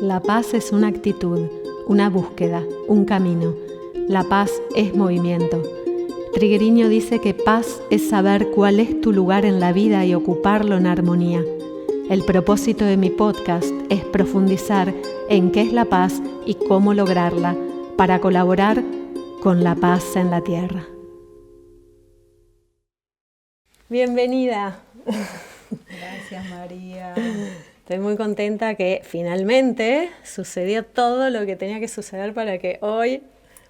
La paz es una actitud, una búsqueda, un camino. La paz es movimiento. Triguerio dice que paz es saber cuál es tu lugar en la vida y ocuparlo en armonía. El propósito de mi podcast es profundizar en qué es la paz y cómo lograrla para colaborar con la paz en la tierra. Bienvenida. Gracias, María. Estoy muy contenta que finalmente sucedió todo lo que tenía que suceder para que hoy,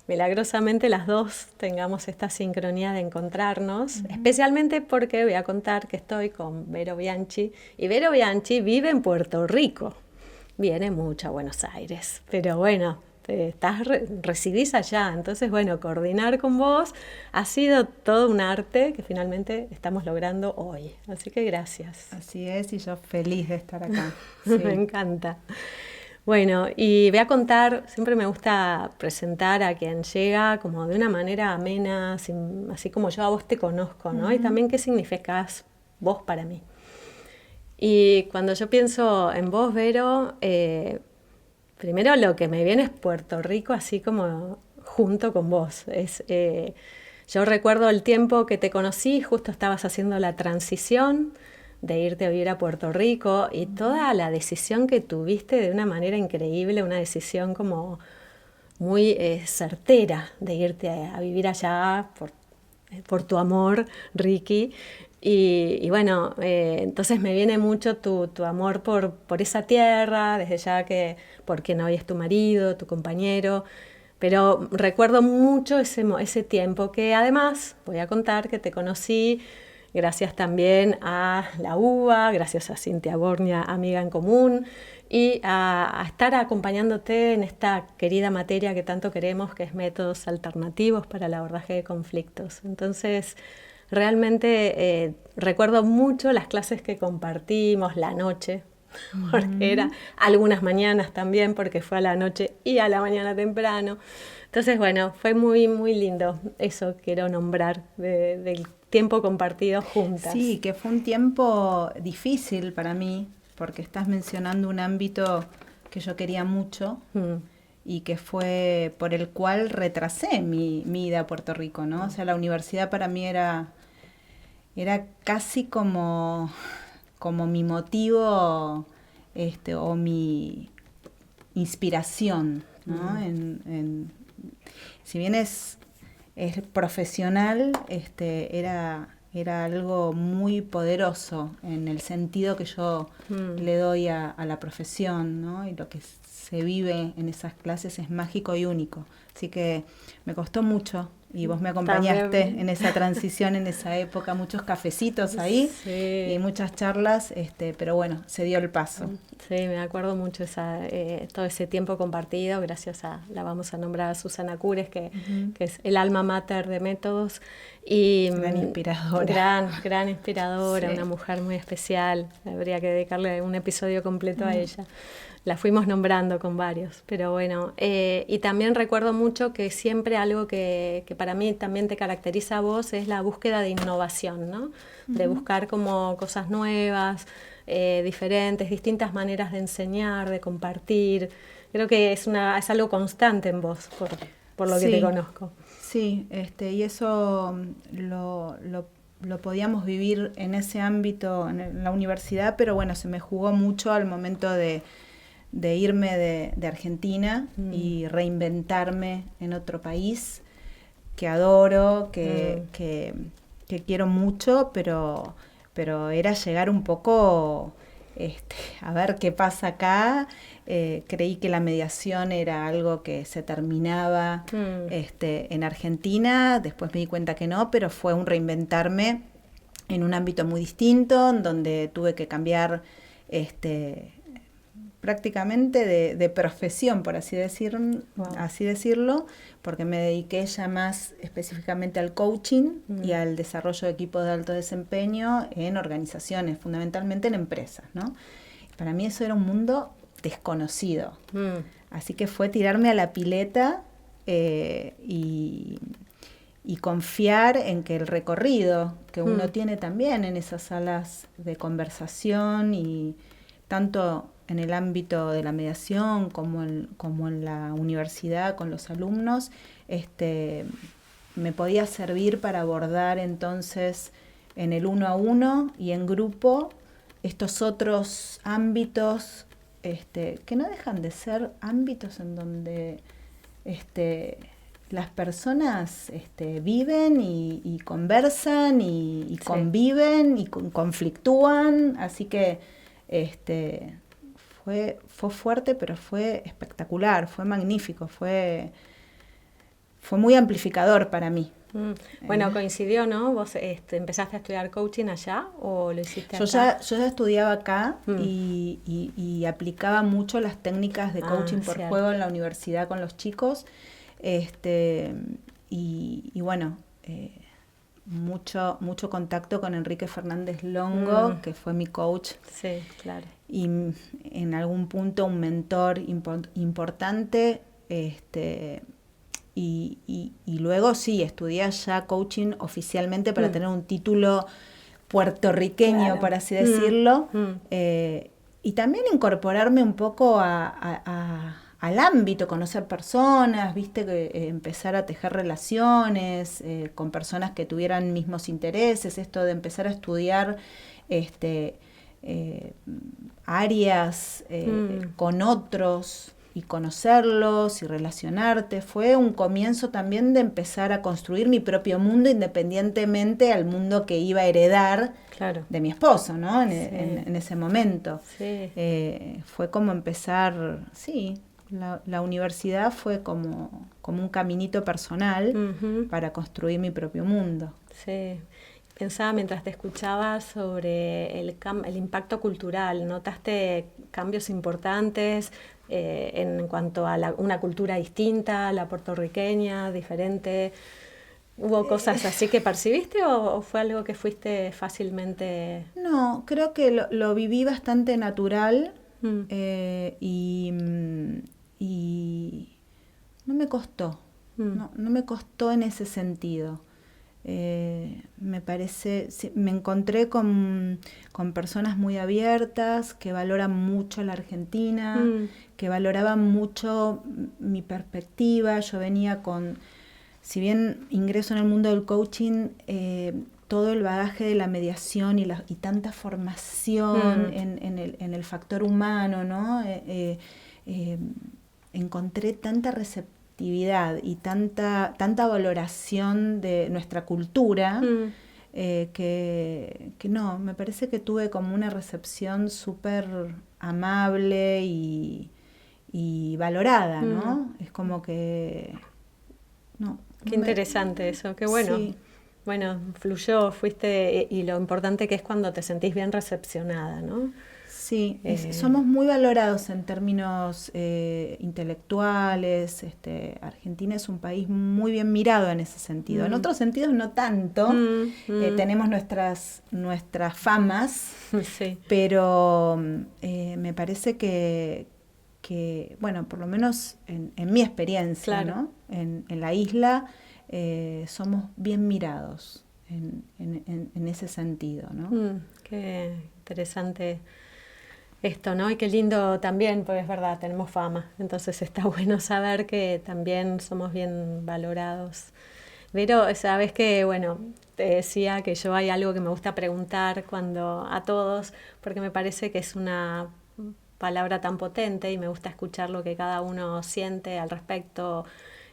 milagrosamente, las dos tengamos esta sincronía de encontrarnos, especialmente porque voy a contar que estoy con Vero Bianchi, y Vero Bianchi vive en Puerto Rico. Viene mucho a Buenos Aires, pero bueno, residís allá, entonces bueno, coordinar con vos ha sido todo un arte que finalmente estamos logrando hoy, así que gracias. Así es, y yo feliz de estar acá. Sí. Me encanta. Bueno, y voy a contar, siempre me gusta presentar a quien llega como de una manera amena, así como yo a vos te conozco, ¿no? Y también qué significás vos para mí. Y cuando yo pienso en vos, Vero, primero lo que me viene es Puerto Rico, así como junto con vos. Yo recuerdo el tiempo que te conocí, justo estabas haciendo la transición de irte a vivir a Puerto Rico y toda la decisión que tuviste de una manera increíble, una decisión como muy certera de irte a vivir allá por tu amor, Ricky. Y bueno, entonces me viene mucho tu amor por esa tierra, desde ya que porque no hoy es tu marido, tu compañero, pero recuerdo mucho ese tiempo que además voy a contar que te conocí gracias también a la UBA, gracias a Cintia Bornia, amiga en común, y a estar acompañándote en esta querida materia que tanto queremos, que es métodos alternativos para el abordaje de conflictos. Entonces, realmente recuerdo mucho las clases que compartimos, la noche, porque era algunas mañanas también, porque fue a la noche y a la mañana temprano. Entonces, bueno, fue muy, muy lindo. Eso quiero nombrar del tiempo compartido juntas. Sí, que fue un tiempo difícil para mí, porque estás mencionando un ámbito que yo quería mucho y que fue por el cual retrasé mi ida a Puerto Rico, ¿no? O sea, la universidad para mí era casi como mi motivo o mi inspiración, ¿no? Si bien es profesional, era algo muy poderoso en el sentido que yo le doy a la profesión, ¿no? Y lo que se vive en esas clases es mágico y único. Así que me costó mucho. Y vos me acompañaste en esa transición, en esa época, muchos cafecitos ahí, sí, y muchas charlas, pero bueno, se dio el paso. Sí, me acuerdo mucho todo ese tiempo compartido, gracias la vamos a nombrar a Susana Cures, que es el alma mater de métodos. Y, gran inspiradora. Gran inspiradora, sí, una mujer muy especial, habría que dedicarle un episodio completo a ella. La fuimos nombrando con varios, pero bueno, y también recuerdo mucho que siempre algo que para mí también te caracteriza a vos es la búsqueda de innovación, ¿no? De buscar como cosas nuevas, diferentes, distintas maneras de enseñar, de compartir. Creo que es algo constante en vos, por lo que te conozco. Sí, y eso lo podíamos vivir en ese ámbito, en la universidad, pero bueno, se me jugó mucho al momento de irme de Argentina y reinventarme en otro país que adoro, que quiero mucho, pero era llegar un poco a ver qué pasa acá. Creí que la mediación era algo que se terminaba en Argentina, después me di cuenta que no, pero fue un reinventarme en un ámbito muy distinto, en donde tuve que cambiar prácticamente de profesión, por así decirlo, porque me dediqué ya más específicamente al coaching y al desarrollo de equipos de alto desempeño en organizaciones, fundamentalmente en empresas, ¿no? Para mí eso era un mundo desconocido, así que fue tirarme a la pileta y confiar en que el recorrido que uno tiene también en esas salas de conversación y tanto en el ámbito de la mediación, como en la universidad con los alumnos, me podía servir para abordar entonces en el 1 a 1 y en grupo estos otros ámbitos que no dejan de ser ámbitos en donde las personas viven y conversan y conviven y conflictúan, así que fue fuerte, pero fue espectacular, fue magnífico, fue muy amplificador para mí. Bueno, coincidió, ¿no? ¿Vos empezaste a estudiar coaching allá o lo hiciste acá? Yo ya estudiaba acá y aplicaba mucho las técnicas de coaching por juego en la universidad con los chicos. Y bueno, mucho contacto con Enrique Fernández Longo, que fue mi coach. Sí, claro. Y en algún punto un mentor importante. Y luego sí, estudié allá coaching oficialmente para tener un título puertorriqueño, claro, por así decirlo. Y también incorporarme un poco al ámbito, conocer personas, viste, empezar a tejer relaciones con personas que tuvieran mismos intereses, esto de empezar a estudiar áreas con otros y conocerlos y relacionarte. Fue un comienzo también de empezar a construir mi propio mundo independientemente al mundo que iba a heredar, claro, de mi esposo, ¿no? En ese momento. Sí. Fue como empezar, sí, la universidad fue como un caminito personal para construir mi propio mundo. Sí. Pensaba mientras te escuchaba sobre el impacto cultural. ¿Notaste cambios importantes en cuanto a una cultura distinta, la puertorriqueña, diferente? ¿Hubo cosas así que percibiste o fue algo que fuiste fácilmente...? No, creo que lo viví bastante natural y no me costó. No me costó en ese sentido. Me parece, me encontré con personas muy abiertas que valoran mucho la Argentina, que valoraban mucho mi perspectiva. Yo venía si bien ingreso en el mundo del coaching, todo el bagaje de la mediación y tanta formación en el factor humano, ¿no? Encontré tanta receptividad y tanta valoración de nuestra cultura que no, me parece que tuve como una recepción súper amable y valorada, ¿no? Es como que... No, qué interesante eso, qué bueno. Sí. Bueno, fluyó, fuiste, y lo importante que es cuando te sentís bien recepcionada, ¿no? Sí, somos muy valorados en términos intelectuales. Argentina es un país muy bien mirado en ese sentido. En otros sentidos no tanto. Tenemos nuestras famas, sí, pero me parece que, bueno, por lo menos en mi experiencia, claro, ¿no? En la isla somos bien mirados en ese sentido, ¿no? Qué interesante esto, ¿no? Y qué lindo también, porque es verdad, tenemos fama, entonces está bueno saber que también somos bien valorados. Pero sabes que, bueno, te decía que yo hay algo que me gusta preguntar a todos, porque me parece que es una palabra tan potente y me gusta escuchar lo que cada uno siente al respecto,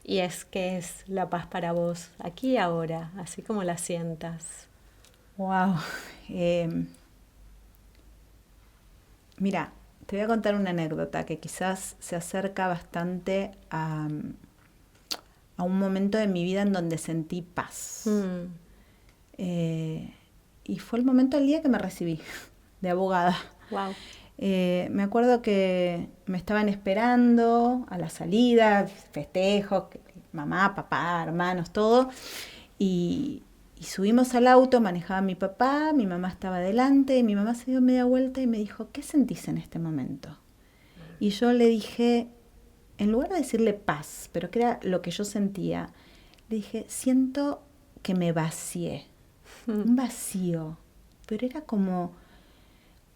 y es ¿qué es la paz para vos, aquí y ahora, así como la sientas? Wow. Mira, te voy a contar una anécdota que quizás se acerca bastante a un momento de mi vida en donde sentí paz. Y fue el momento del día que me recibí de abogada. Wow. Me acuerdo que me estaban esperando a la salida, festejos, mamá, papá, hermanos, todo. Y subimos al auto, manejaba mi papá, mi mamá estaba adelante, y mi mamá se dio media vuelta y me dijo, ¿qué sentís en este momento? Y yo le dije, en lugar de decirle paz, pero que era lo que yo sentía, le dije, siento que me vacié, un vacío, pero era como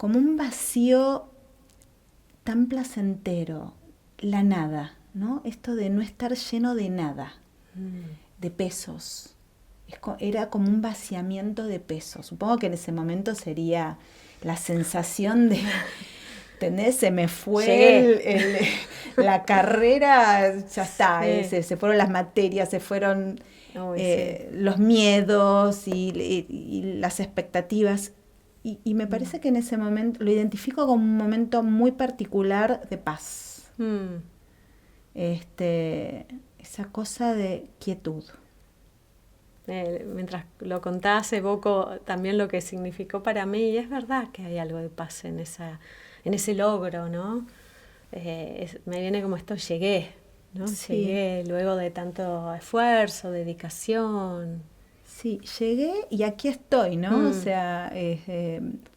un vacío tan placentero, la nada, ¿no? Esto de no estar lleno de nada, de pesos. Era como un vaciamiento de pesos. Supongo que en ese momento sería la sensación de, ¿entendés? Se me fue la carrera, ya está, Sí. se fueron las materias, se fueron Sí. los miedos y las expectativas. Y me parece que en ese momento lo identifico como un momento muy particular de paz. Esa cosa de quietud. Mientras lo contás, evoco también lo que significó para mí, y es verdad que hay algo de paz en ese logro, ¿no? Me viene como esto, llegué, ¿no? Sí. Llegué luego de tanto esfuerzo, dedicación. Sí, llegué y aquí estoy, ¿no? O sea,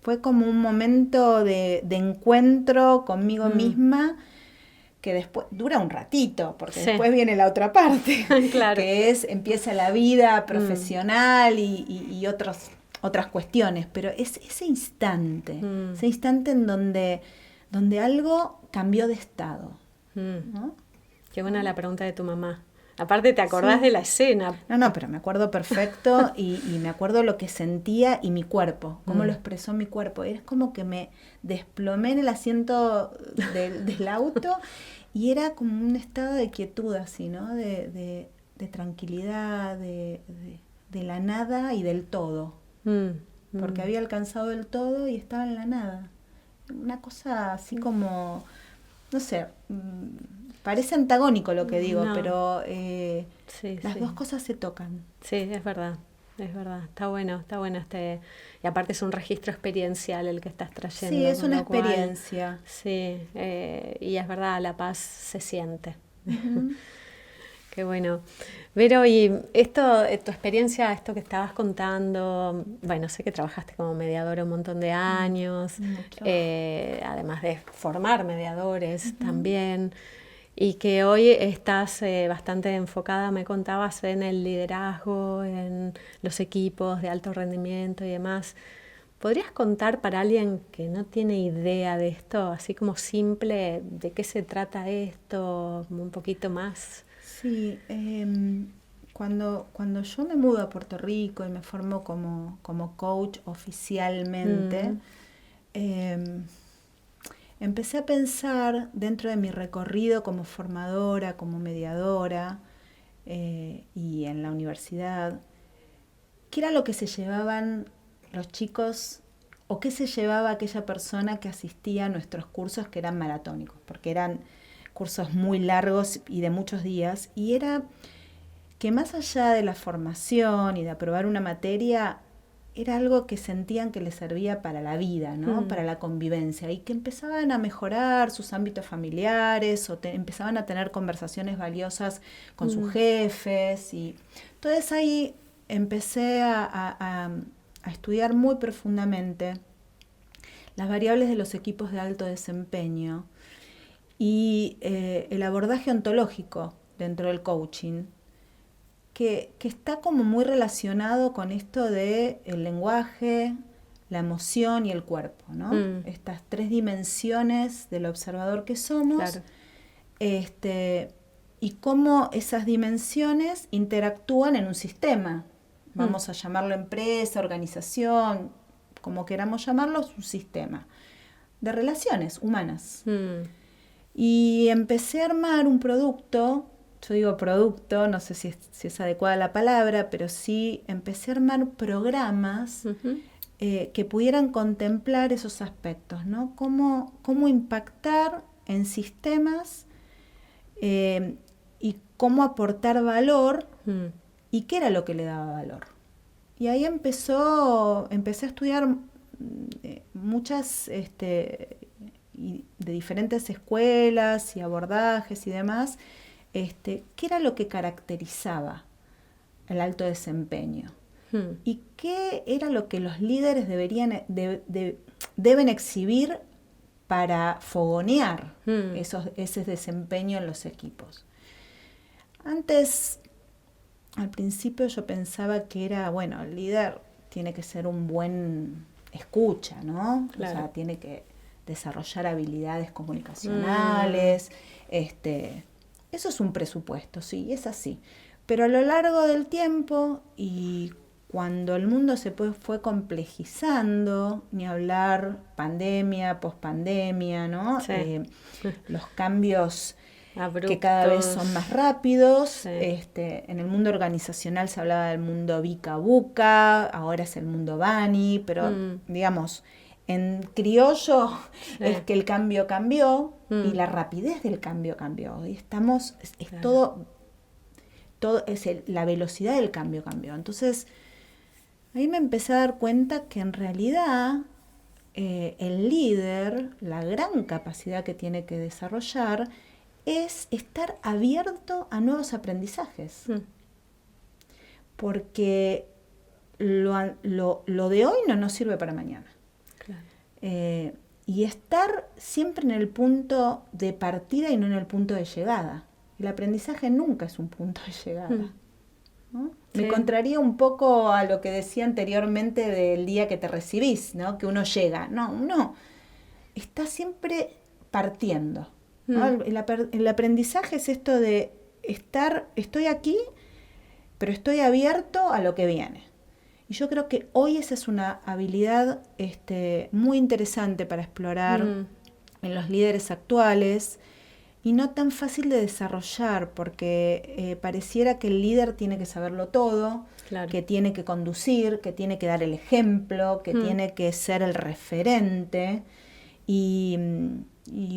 fue como un momento de encuentro conmigo misma, que después dura un ratito, porque después viene la otra parte, claro. que empieza la vida profesional y otras cuestiones, pero es ese instante en donde algo cambió de estado, ¿no? Qué buena la pregunta de tu mamá. Aparte te acordás de la escena. No, pero me acuerdo perfecto y me acuerdo lo que sentía y mi cuerpo, cómo lo expresó mi cuerpo. Es como que me desplomé en el asiento del auto y era como un estado de quietud así, ¿no? De tranquilidad, de la nada y del todo. Porque había alcanzado el todo y estaba en la nada. Una cosa así como, no sé, parece antagónico lo que digo, pero las dos cosas se tocan. Sí, es verdad. Está bueno y aparte es un registro experiencial el que estás trayendo. Sí, es una experiencia. Sí, y es verdad, la paz se siente. Qué bueno. Vero, y esto, tu experiencia, esto que estabas contando, bueno, sé que trabajaste como mediadora un montón de años, además de formar mediadores también, y que hoy estás bastante enfocada, me contabas, en el liderazgo, en los equipos de alto rendimiento y demás. ¿Podrías contar para alguien que no tiene idea de esto, así como simple, de qué se trata esto, como un poquito más? Sí, cuando yo me mudo a Puerto Rico y me formo como coach oficialmente, empecé a pensar dentro de mi recorrido como formadora, como mediadora y en la universidad, qué era lo que se llevaban los chicos o qué se llevaba aquella persona que asistía a nuestros cursos que eran maratónicos, porque eran cursos muy largos y de muchos días, y era que más allá de la formación y de aprobar una materia, era algo que sentían que les servía para la vida, ¿no? Para la convivencia, y que empezaban a mejorar sus ámbitos familiares o empezaban a tener conversaciones valiosas con sus jefes. Y entonces ahí empecé a estudiar muy profundamente las variables de los equipos de alto desempeño y el abordaje ontológico dentro del coaching, que está como muy relacionado con esto de el lenguaje, la emoción y el cuerpo, ¿no? Estas tres dimensiones del observador que somos, y cómo esas dimensiones interactúan en un sistema. Vamos a llamarlo empresa, organización, como queramos llamarlo, es un sistema de relaciones humanas. Y empecé a armar un producto. Yo digo producto, no sé si es adecuada la palabra, pero sí empecé a armar programas que pudieran contemplar esos aspectos, ¿no? Cómo impactar en sistemas y cómo aportar valor y qué era lo que le daba valor. Y ahí empecé a estudiar muchas de diferentes escuelas y abordajes y demás, qué era lo que caracterizaba el alto desempeño y qué era lo que los líderes deben exhibir para fogonear ese desempeño en los equipos. Antes, al principio yo pensaba que era, bueno, el líder tiene que ser un buen escucha, ¿no? Claro. O sea, tiene que desarrollar habilidades comunicacionales. Eso es un presupuesto, sí, es así. Pero a lo largo del tiempo y cuando el mundo se fue complejizando, ni hablar pandemia, pospandemia, ¿no? Sí. Los cambios Abruptos. que cada vez son más rápidos. Sí. En el mundo organizacional se hablaba del mundo Vica Buca, ahora es el mundo Bani, pero digamos, en criollo es que el cambio cambió y la rapidez del cambio cambió. Y estamos, es claro. todo es la velocidad del cambio cambió. Entonces, ahí me empecé a dar cuenta que en realidad el líder, la gran capacidad que tiene que desarrollar es estar abierto a nuevos aprendizajes. Porque lo de hoy no nos sirve para mañana. Claro. Y estar siempre en el punto de partida y no en el punto de llegada. El aprendizaje nunca es un punto de llegada. ¿No? Sí. Me contraría un poco a lo que decía anteriormente del día que te recibís, ¿no? Que uno llega. No, está siempre partiendo. ¿No? El aprendizaje es esto de estoy aquí, pero estoy abierto a lo que viene. Y yo creo que hoy esa es una habilidad muy interesante para explorar en los líderes actuales y no tan fácil de desarrollar, porque pareciera que el líder tiene que saberlo todo, claro. Que tiene que conducir, que tiene que dar el ejemplo, que tiene que ser el referente. Y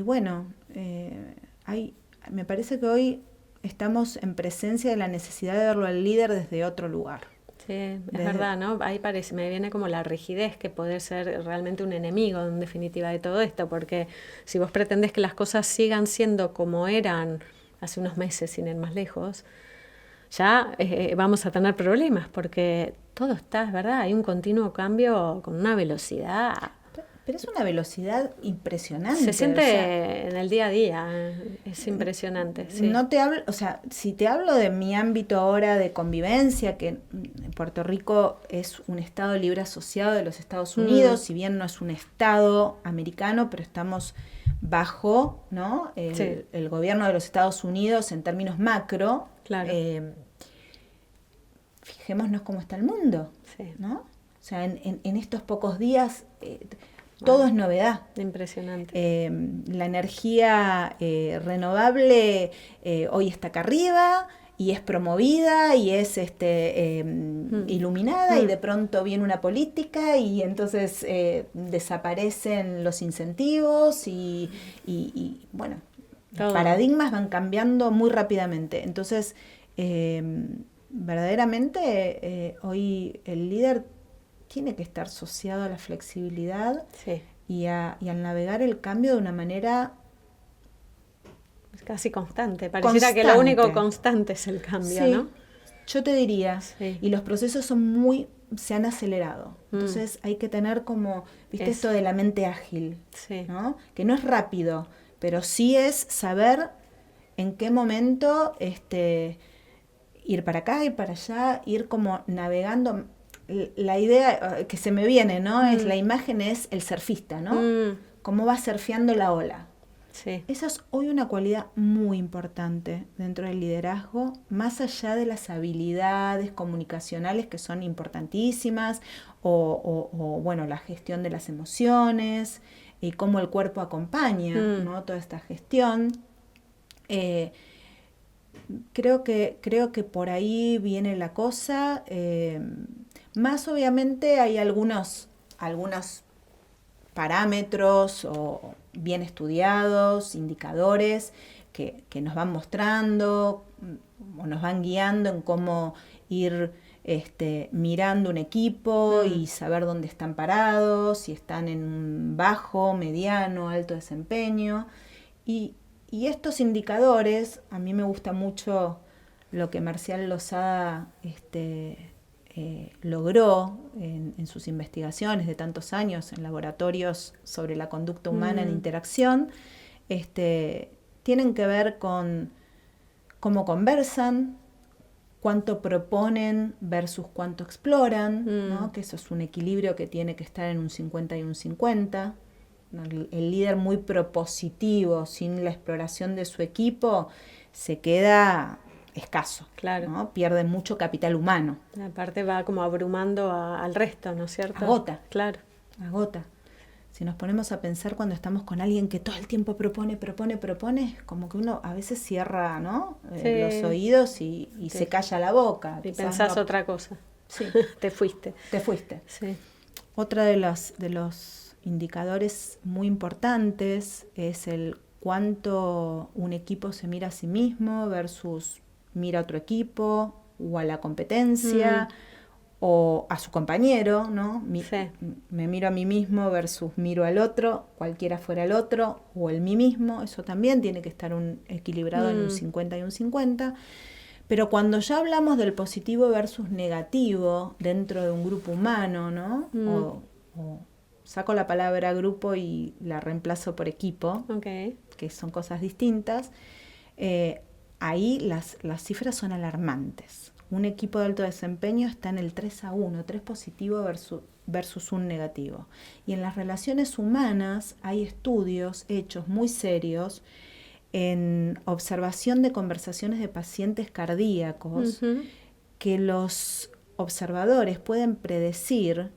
bueno, me parece que hoy estamos en presencia de la necesidad de verlo al líder desde otro lugar. Sí, es verdad, ¿no? Ahí me viene como la rigidez que puede ser realmente un enemigo en definitiva de todo esto, porque si vos pretendés que las cosas sigan siendo como eran hace unos meses, sin ir más lejos, ya vamos a tener problemas, porque todo está, es verdad, hay un continuo cambio con una velocidad. Pero es una velocidad impresionante. Se siente en el día a día, es impresionante. Sí. No te hablo, si te hablo de mi ámbito ahora de convivencia, que Puerto Rico es un estado libre asociado de los Estados Unidos, si bien no es un estado americano, pero estamos bajo, ¿no? El gobierno de los Estados Unidos en términos macro. Claro. Fijémonos cómo está el mundo, ¿no? O sea, en estos pocos días todo es novedad. Impresionante. La energía renovable hoy está acá arriba y es promovida y es iluminada y de pronto viene una política y entonces desaparecen los incentivos y bueno, los paradigmas van cambiando muy rápidamente. Entonces, verdaderamente hoy el líder tiene que estar asociado a la flexibilidad y al navegar el cambio de una manera casi constante. Pareciera que lo único constante es el cambio, ¿no? Yo te diría, y los procesos se han acelerado. Entonces hay que tener como, ¿viste? Esto de la mente ágil, ¿no? Que no es rápido, pero sí es saber en qué momento ir para acá, ir para allá, ir como navegando. La idea que se me viene, ¿no? La imagen es el surfista, ¿no? Cómo va surfeando la ola. Sí. Esa es hoy una cualidad muy importante dentro del liderazgo, más allá de las habilidades comunicacionales que son importantísimas, o bueno, la gestión de las emociones, y cómo el cuerpo acompaña, ¿no? Toda esta gestión. Creo que por ahí viene la cosa. Más obviamente hay algunos parámetros o bien estudiados, indicadores que nos van mostrando o nos van guiando en cómo ir mirando un equipo y saber dónde están parados, si están en un bajo, mediano, alto desempeño. Y estos indicadores, a mí me gusta mucho lo que Marcial Losada logró en sus investigaciones de tantos años en laboratorios sobre la conducta humana en interacción, tienen que ver con cómo conversan, cuánto proponen versus cuánto exploran, ¿no? Que eso es un equilibrio que tiene que estar en un 50 y un 50, El líder muy propositivo, sin la exploración de su equipo, se queda escaso, claro, ¿no? Pierde mucho capital humano. Aparte va como abrumando al resto, ¿no es cierto? Agota. Claro. Agota. Si nos ponemos a pensar cuando estamos con alguien que todo el tiempo propone, como que uno a veces cierra, ¿no? Sí. Los oídos y Sí. se calla la boca. Y pensás otra cosa. Sí. Te fuiste. Sí. Otra de los indicadores muy importantes es el cuánto un equipo se mira a sí mismo versus mira a otro equipo o a la competencia o a su compañero, ¿no? Me miro a mí mismo versus miro al otro, cualquiera fuera el otro, o el mí mismo, eso también tiene que estar equilibrado en un 50 y un 50. Pero cuando ya hablamos del positivo versus negativo dentro de un grupo humano, ¿no? O saco la palabra grupo y la reemplazo por equipo, que son cosas distintas, ahí las cifras son alarmantes. Un equipo de alto desempeño está en el 3-1, 3 positivo versus un negativo. Y en las relaciones humanas hay estudios hechos muy serios en observación de conversaciones de pacientes cardíacos, que los observadores pueden predecir,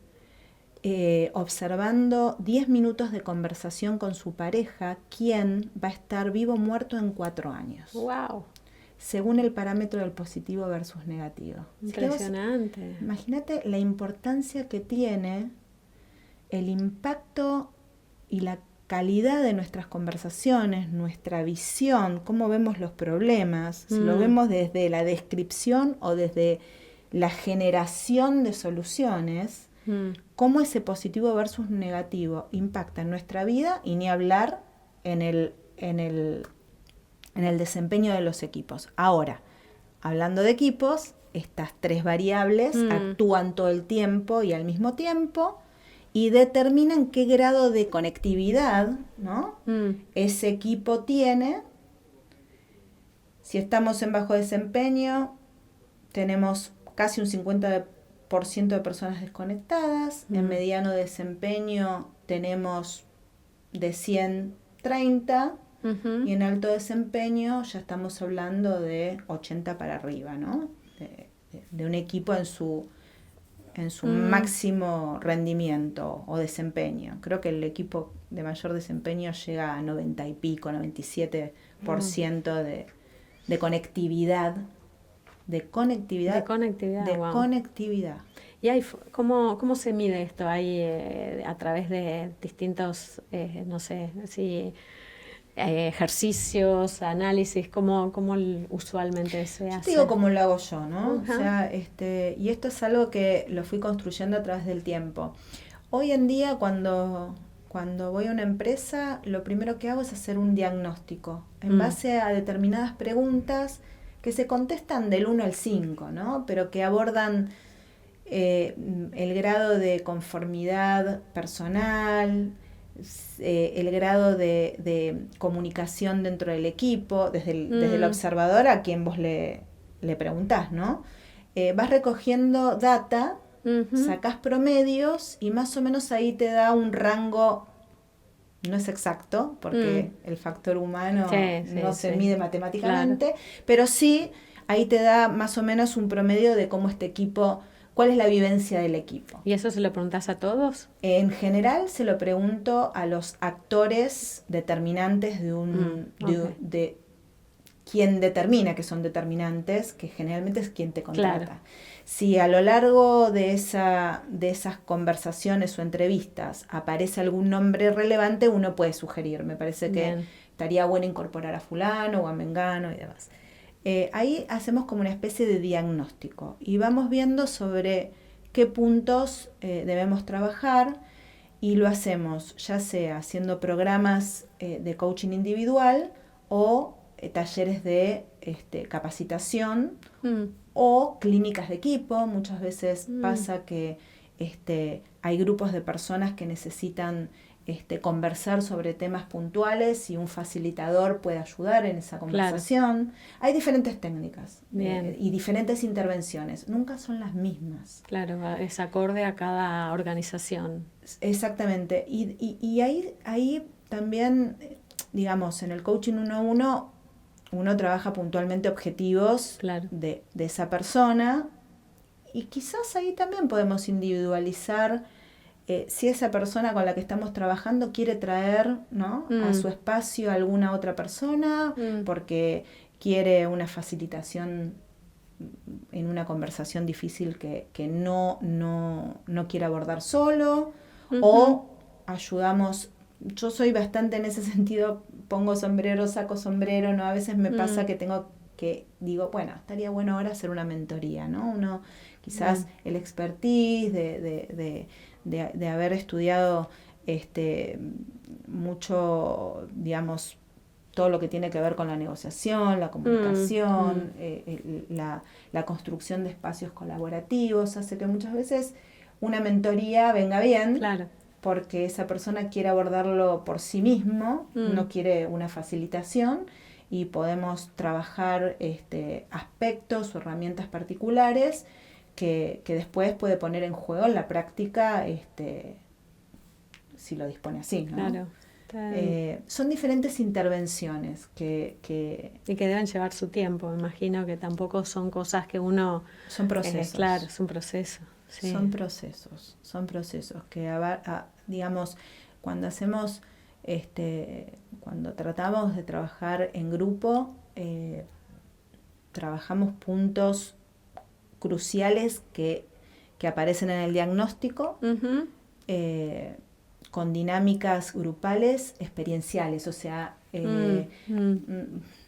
observando 10 minutos de conversación con su pareja, quién va a estar vivo o muerto en 4 años. ¡Wow! Según el parámetro del positivo versus negativo. Impresionante. Imagínate la importancia que tiene el impacto y la calidad de nuestras conversaciones, nuestra visión, cómo vemos los problemas, si lo vemos desde la descripción o desde la generación de soluciones, cómo ese positivo versus negativo impacta en nuestra vida y ni hablar en el desempeño de los equipos. Ahora, hablando de equipos, estas 3 variables actúan todo el tiempo y al mismo tiempo y determinan qué grado de conectividad, ¿no? Ese equipo tiene. Si estamos en bajo desempeño, tenemos casi un 50% de personas desconectadas. En mediano desempeño tenemos de 100, 30. Y en alto desempeño ya estamos hablando de 80 para arriba, ¿no? De un equipo en su máximo rendimiento o desempeño. Creo que el equipo de mayor desempeño llega a 90 y pico, 97% de conectividad. De conectividad. Wow. Conectividad. ¿Y cómo se mide esto? ¿Hay a través de distintos, no sé, si ejercicios, análisis, cómo usualmente se hace? Te digo cómo lo hago yo, ¿no? O sea, y esto es algo que lo fui construyendo a través del tiempo. Hoy en día, cuando voy a una empresa, lo primero que hago es hacer un diagnóstico en base a determinadas preguntas que se contestan del 1 al 5, ¿no? Pero que abordan el grado de conformidad personal, el grado de comunicación dentro del equipo, desde el observador a quien vos le preguntás, ¿no? Vas recogiendo data, sacás promedios y más o menos ahí te da un rango, no es exacto, porque el factor humano no se mide matemáticamente, claro. Pero sí, ahí te da más o menos un promedio de cómo este equipo... ¿Cuál es la vivencia del equipo? ¿Y eso se lo preguntás a todos? En general se lo pregunto a los actores determinantes de quien determina que son determinantes, que generalmente es quien te contrata. Claro. Si a lo largo de esas conversaciones o entrevistas aparece algún nombre relevante, uno puede sugerir. Me parece que estaría bueno incorporar a fulano o a mengano y demás. Ahí hacemos como una especie de diagnóstico y vamos viendo sobre qué puntos debemos trabajar y lo hacemos ya sea haciendo programas de coaching individual o talleres de capacitación o clínicas de equipo. Muchas veces pasa que hay grupos de personas que necesitan conversar sobre temas puntuales y un facilitador puede ayudar en esa conversación. Claro. Hay diferentes técnicas y diferentes intervenciones. Nunca son las mismas. Claro, es acorde a cada organización. Exactamente. Y ahí también, digamos, en el coaching 1-1 uno trabaja puntualmente objetivos de esa persona y quizás ahí también podemos individualizar si esa persona con la que estamos trabajando quiere traer, ¿no? a su espacio a alguna otra persona porque quiere una facilitación en una conversación difícil que no quiere abordar solo, o ayudamos. Yo soy bastante en ese sentido, pongo sombrero, saco sombrero, ¿no? A veces me pasa que digo, bueno, estaría bueno ahora hacer una mentoría, ¿no? Uno, quizás el expertise de haber estudiado mucho, digamos, todo lo que tiene que ver con la negociación, la comunicación, la construcción de espacios colaborativos, hace que muchas veces una mentoría venga bien. Claro. Porque esa persona quiere abordarlo por sí mismo, no quiere una facilitación, y podemos trabajar aspectos o herramientas particulares que después puede poner en juego en la práctica si lo dispone así, ¿no? Claro. Son diferentes intervenciones que y que deben llevar su tiempo. Me imagino que tampoco son cosas que uno... Son procesos. Claro, es un proceso. Sí. Son procesos que, digamos, cuando hacemos, cuando tratamos de trabajar en grupo, trabajamos puntos cruciales que aparecen en el diagnóstico, con dinámicas grupales experienciales, o sea,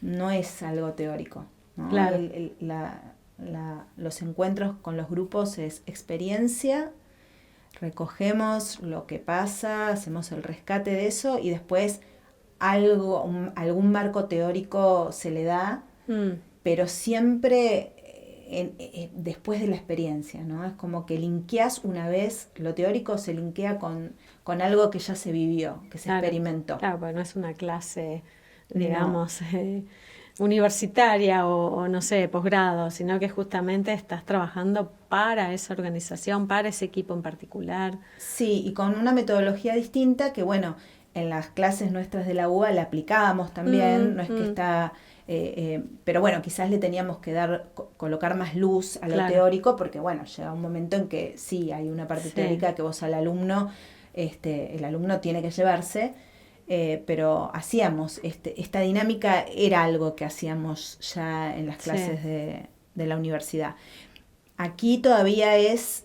no es algo teórico, ¿no? Claro. Los encuentros con los grupos es experiencia, recogemos lo que pasa, hacemos el rescate de eso y después algún marco teórico se le da, pero siempre después de la experiencia, ¿no? Es como que linkeás una vez, lo teórico se linkea con algo que ya se vivió, que se experimentó. Claro, pues no es una clase, digamos... No. Universitaria o no sé, posgrado, sino que justamente estás trabajando para esa organización, para ese equipo en particular. Sí, y con una metodología distinta que, bueno, en las clases nuestras de la UBA la aplicábamos también, no es que está... pero bueno, quizás le teníamos que colocar más luz a lo teórico, porque bueno, llega un momento en que sí, hay una parte teórica que vos al alumno, el alumno tiene que llevarse. Pero hacíamos, esta dinámica era algo que hacíamos ya en las clases de la universidad. Aquí todavía es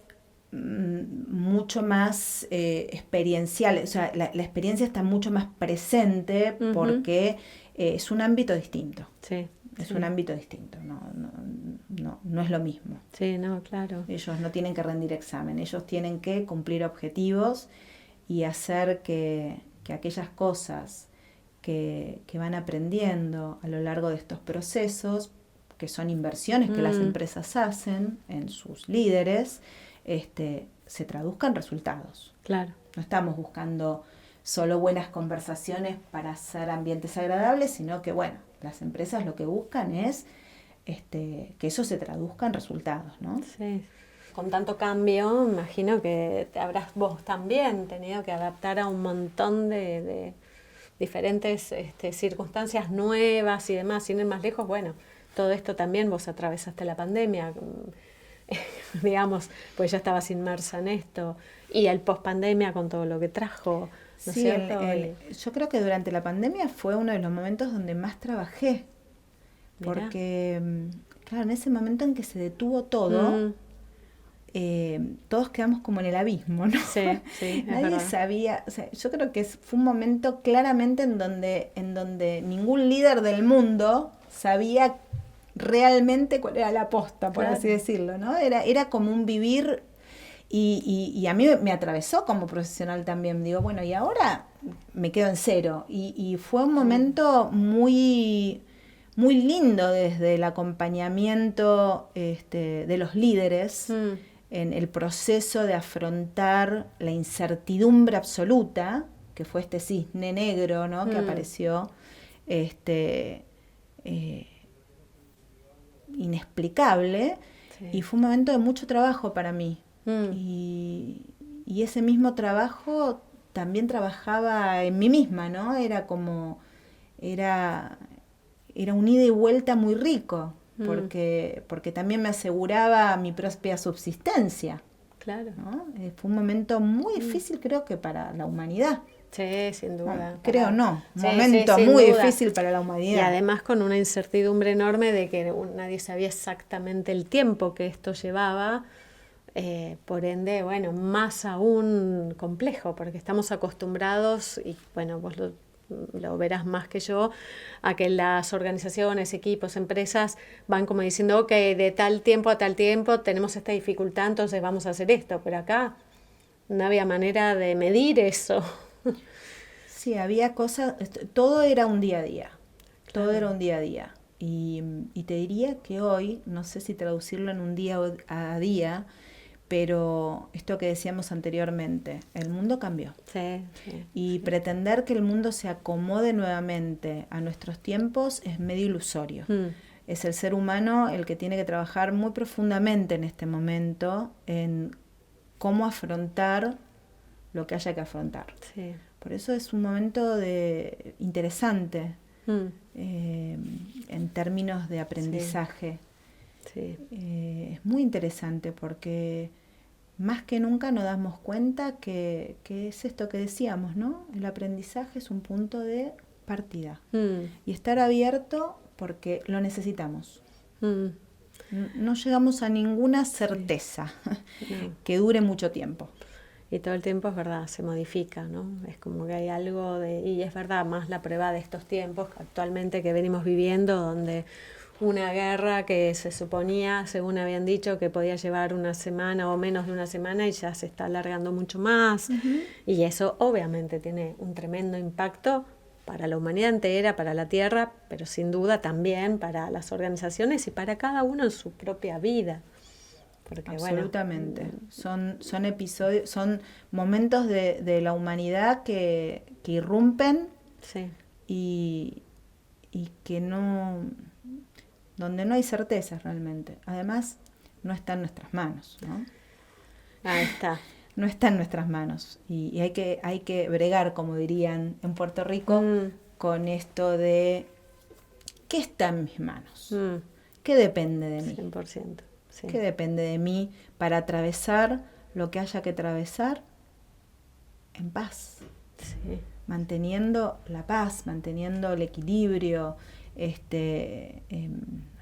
mucho más experiencial, o sea, la experiencia está mucho más presente porque es un ámbito distinto. Sí. Es un ámbito distinto, no es lo mismo. Sí, no, claro. Ellos no tienen que rendir examen, ellos tienen que cumplir objetivos y hacer que aquellas cosas que van aprendiendo a lo largo de estos procesos, que son inversiones que las empresas hacen en sus líderes, se traduzcan en resultados. Claro. No estamos buscando solo buenas conversaciones para hacer ambientes agradables, sino que, bueno, las empresas lo que buscan es que eso se traduzca en resultados, ¿no? Sí. Con tanto cambio, me imagino que te habrás vos también tenido que adaptar a un montón de diferentes circunstancias nuevas y demás. Sin ir más lejos, bueno, todo esto también vos atravesaste la pandemia, digamos, pues ya estabas inmersa en esto. Y el post-pandemia con todo lo que trajo, ¿no es cierto? Yo creo que durante la pandemia fue uno de los momentos donde más trabajé. Mirá. Porque, claro, en ese momento en que se detuvo todo... todos quedamos como en el abismo, ¿no? Sí, nadie sabía, o sea, yo creo que fue un momento claramente en donde ningún líder del mundo sabía realmente cuál era la posta, por así decirlo, ¿no? Era como un vivir y a mí me atravesó como profesional también. Digo, bueno, y ahora me quedo en cero. Y fue un momento muy, muy lindo desde el acompañamiento de los líderes. En el proceso de afrontar la incertidumbre absoluta que fue este cisne negro, ¿no? Que apareció, inexplicable, sí. Y fue un momento de mucho trabajo para mí. Y ese mismo trabajo también trabajaba en mí misma, ¿no? Era un ida y vuelta muy rico, porque también me aseguraba mi propia subsistencia. Claro. ¿No? Fue un momento muy difícil, creo que para la humanidad. Sí, sin duda. Un momento muy difícil para la humanidad. Y además con una incertidumbre enorme de que nadie sabía exactamente el tiempo que esto llevaba. Por ende, bueno, más aún complejo, porque estamos acostumbrados, y bueno, vos lo verás más que yo, a que las organizaciones, equipos, empresas van como diciendo, ok, de tal tiempo a tal tiempo tenemos esta dificultad, entonces vamos a hacer esto, pero acá no había manera de medir eso. Sí, había cosas, todo era un día a día, claro. Todo era un día a día. Y te diría que hoy, no sé si traducirlo en un día a día, pero esto que decíamos anteriormente, el mundo cambió. Sí. Y pretender que el mundo se acomode nuevamente a nuestros tiempos es medio ilusorio. Es el ser humano el que tiene que trabajar muy profundamente en este momento en cómo afrontar lo que haya que afrontar. Sí. Por eso es un momento interesante en términos de aprendizaje. Sí. Es muy interesante porque más que nunca nos damos cuenta que es esto que decíamos, ¿no? El aprendizaje es un punto de partida. Y estar abierto porque lo necesitamos. No llegamos a ninguna certeza que dure mucho tiempo. Y todo el tiempo es verdad, se modifica, ¿no? Es como que hay algo y es verdad, más la prueba de estos tiempos actualmente que venimos viviendo, donde una guerra que se suponía, según habían dicho, que podía llevar una semana o menos de una semana y ya se está alargando mucho más. Y eso obviamente tiene un tremendo impacto para la humanidad entera, para la Tierra, pero sin duda también para las organizaciones y para cada uno en su propia vida. Porque, absolutamente. Son episodios, son momentos de la humanidad que irrumpen y que no, donde no hay certezas realmente. Además, no está en nuestras manos, ¿no? Ahí está. No está en nuestras manos. Y hay que bregar, como dirían en Puerto Rico, con esto de ¿qué está en mis manos? ¿Qué depende de mí? 100%. Sí. ¿Qué depende de mí para atravesar lo que haya que atravesar en paz? Sí. Manteniendo la paz, manteniendo el equilibrio.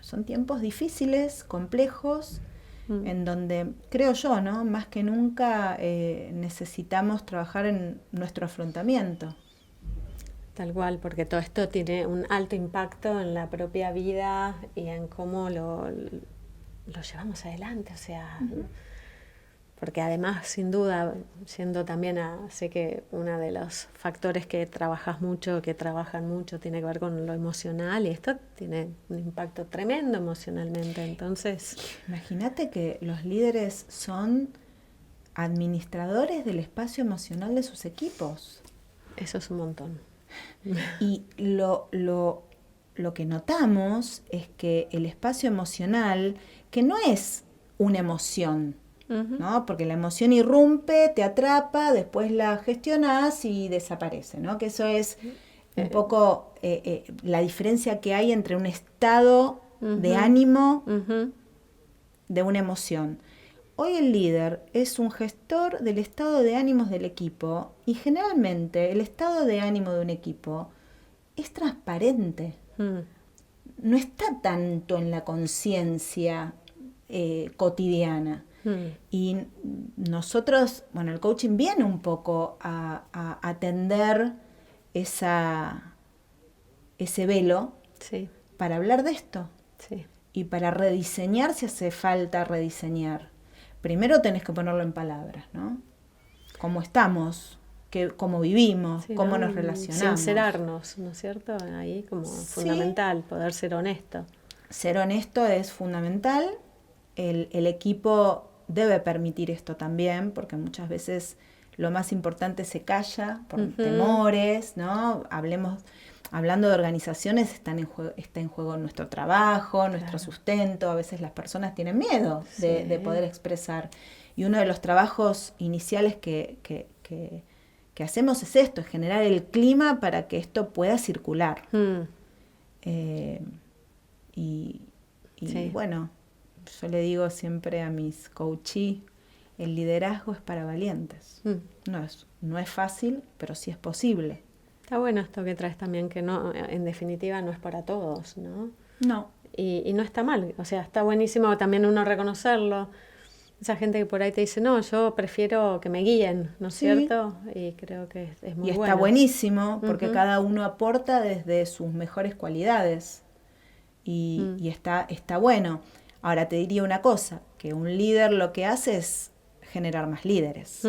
Son tiempos difíciles, complejos, en donde, creo yo, ¿no? Más que nunca necesitamos trabajar en nuestro afrontamiento. Tal cual, porque todo esto tiene un alto impacto en la propia vida y en cómo lo llevamos adelante, o sea, porque además, sin duda, siendo también, sé que uno de los factores que trabajan mucho, tiene que ver con lo emocional, y esto tiene un impacto tremendo emocionalmente, entonces... Imagínate que los líderes son administradores del espacio emocional de sus equipos. Eso es un montón. Y lo que notamos es que el espacio emocional, que no es una emoción, ¿no? Porque la emoción irrumpe, te atrapa, después la gestionas y desaparece, ¿no? Que eso es un poco la diferencia que hay entre un estado de ánimo de una emoción. Hoy el líder es un gestor del estado de ánimos del equipo y generalmente el estado de ánimo de un equipo es transparente. No está tanto en la conciencia cotidiana. Y nosotros, bueno, el coaching viene un poco a atender ese velo para hablar de esto y para rediseñar si hace falta rediseñar. Primero tenés que ponerlo en palabras, ¿no? Cómo estamos, cómo vivimos, cómo nos relacionamos. Sincerarnos, ¿no es cierto? Ahí como fundamental, poder ser honesto. Ser honesto es fundamental. El equipo debe permitir esto también, porque muchas veces lo más importante se calla por temores, ¿no? Hablando de organizaciones, está en juego nuestro trabajo, nuestro sustento. A veces las personas tienen miedo de poder expresar. Y uno de los trabajos iniciales que hacemos es esto, es generar el clima para que esto pueda circular. Y bueno, yo le digo siempre a mis coachees, el liderazgo es para valientes. No es fácil, pero sí es posible. Está bueno esto que traes también, que no, en definitiva no es para todos, ¿no? No. Y no está mal, o sea, está buenísimo también uno reconocerlo. Esa gente que por ahí te dice, no, yo prefiero que me guíen, ¿no es cierto? Y creo que es muy bueno. Y está buenísimo, porque cada uno aporta desde sus mejores cualidades. Y está bueno. Ahora te diría una cosa, que un líder lo que hace es generar más líderes,